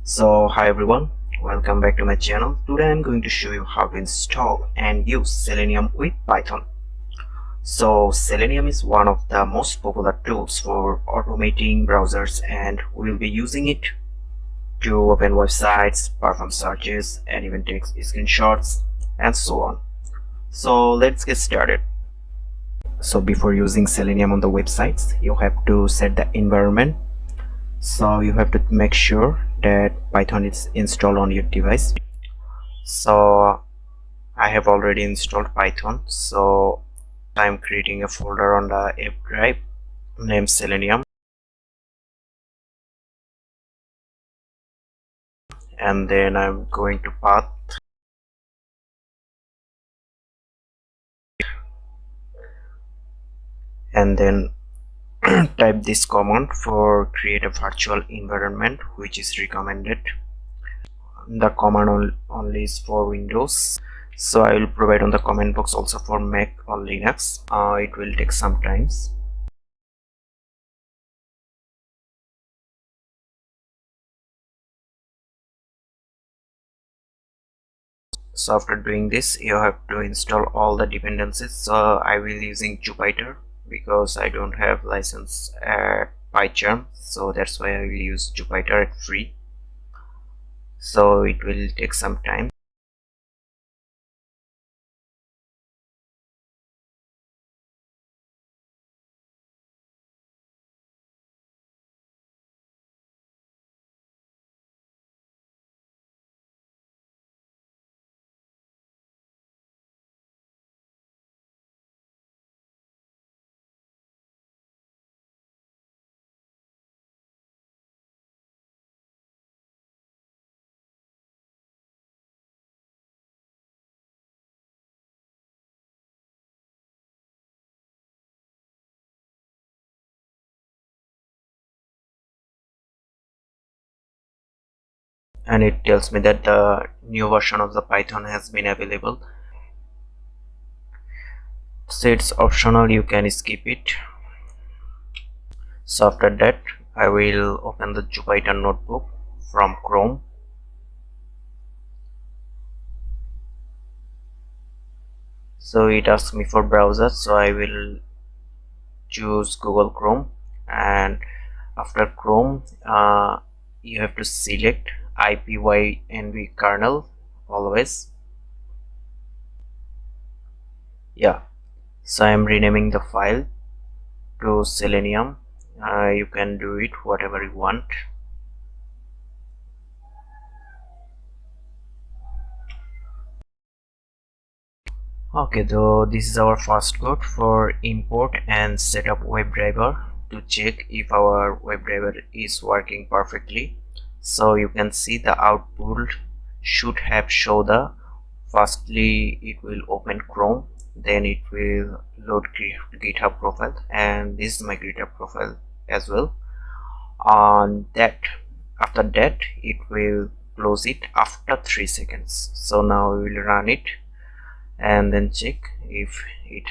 So hi everyone, welcome back to my channel. Today I'm going to show you how to install and use Selenium with Python. So Selenium is one of the most popular tools for automating browsers, and we'll be using it to open websites, perform searches, and even take screenshots and so on. So let's get started. So before using Selenium on the websites, you have to set the environment. So you have to make sure that Python is installed on your device. So I have already installed Python, so I'm creating a folder on the app drive named Selenium, and then I'm going to path and then type this command for create a virtual environment, which is recommended. The command only is for Windows, so I will provide on the comment box also for Mac or Linux. It will take some time. So after doing this, you have to install all the dependencies. So I will using Jupyter because I don't have license at PyCharm, so that's why I will use Jupyter at free. So it will take some time. And it tells me that the new version of the Python has been available. So it's optional, you can skip it. So after that, I will open the Jupyter Notebook from Chrome. So it asks me for browser, so I will choose Google Chrome, and after Chrome you have to select IPYNV kernel always. Yeah, so I am renaming the file to Selenium. You can do it whatever you want. Okay, so this is our first code for import and set up WebDriver to check if our WebDriver is working perfectly. So you can see the output should have show the firstly it will open Chrome, then it will load GitHub profile, and this is my GitHub profile as well. On that, after that it will close it after 3 seconds. So now we will run it and then check if it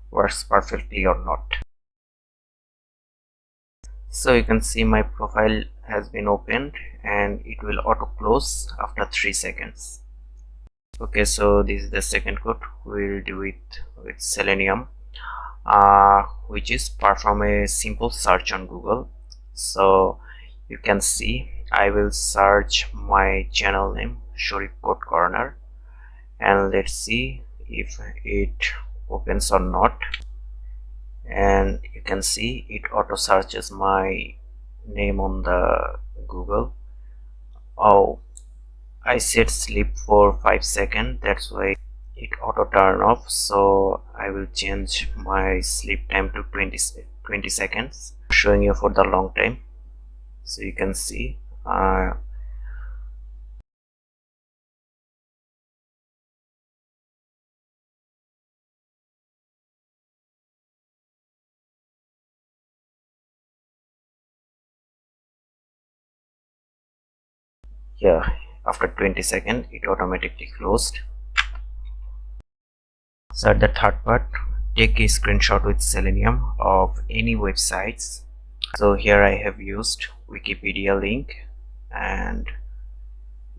works perfectly or not. So you can see my profile has been opened and it will auto close after 3 seconds. Okay, so this is the second code. We'll do it with Selenium, which is perform a simple search on Google. So you can see I will search my channel name Sharif Code Corner, and let's see if it opens or not. And you can see it auto searches my name on the Google. Oh, I set sleep for 5 seconds, that's why it auto turn off. So I will change my sleep time to 20 seconds, showing you for the long time. So you can see yeah, after 20 seconds it automatically closed. So at the third part, take a screenshot with Selenium of any websites. So here I have used Wikipedia link, and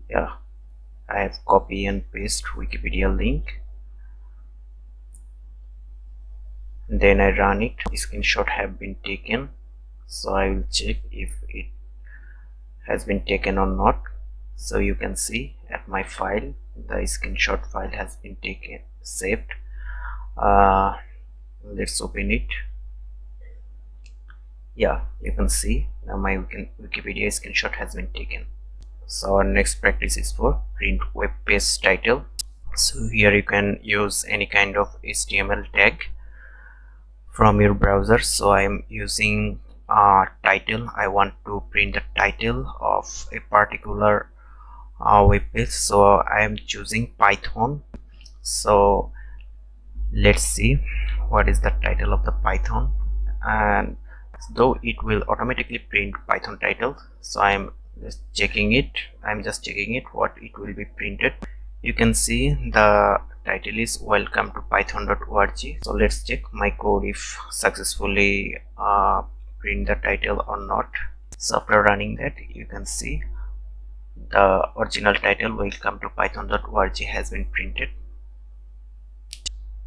yeah, I have copy and paste Wikipedia link. Then I run it. Screenshot have been taken, so I will check if it has been taken or not. So you can see at my file the screenshot file has been taken, saved. Let's open it. Yeah, you can see now my Wikipedia screenshot has been taken. So our next practice is for print web page title. So here you can use any kind of HTML tag from your browser. So I am using title. I want to print the title of a particular web page, so I am choosing Python. So let's see what is the title of the Python, and though it will automatically print Python title, so I'm just checking it what it will be printed. You can see the title is welcome to python.org. so let's check my code if successfully print the title or not. So after running that, you can see the original title welcome to python.org has been printed.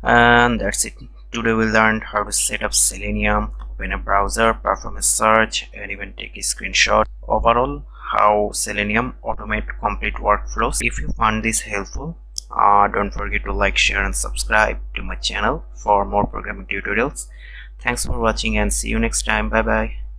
And that's it. Today we learned how to set up Selenium, open a browser, perform a search, and even take a screenshot. Overall, how Selenium automate complete workflows. If you found this helpful, don't forget to like, share, and subscribe to my channel for more programming tutorials. Thanks for watching and see you next time. Bye bye.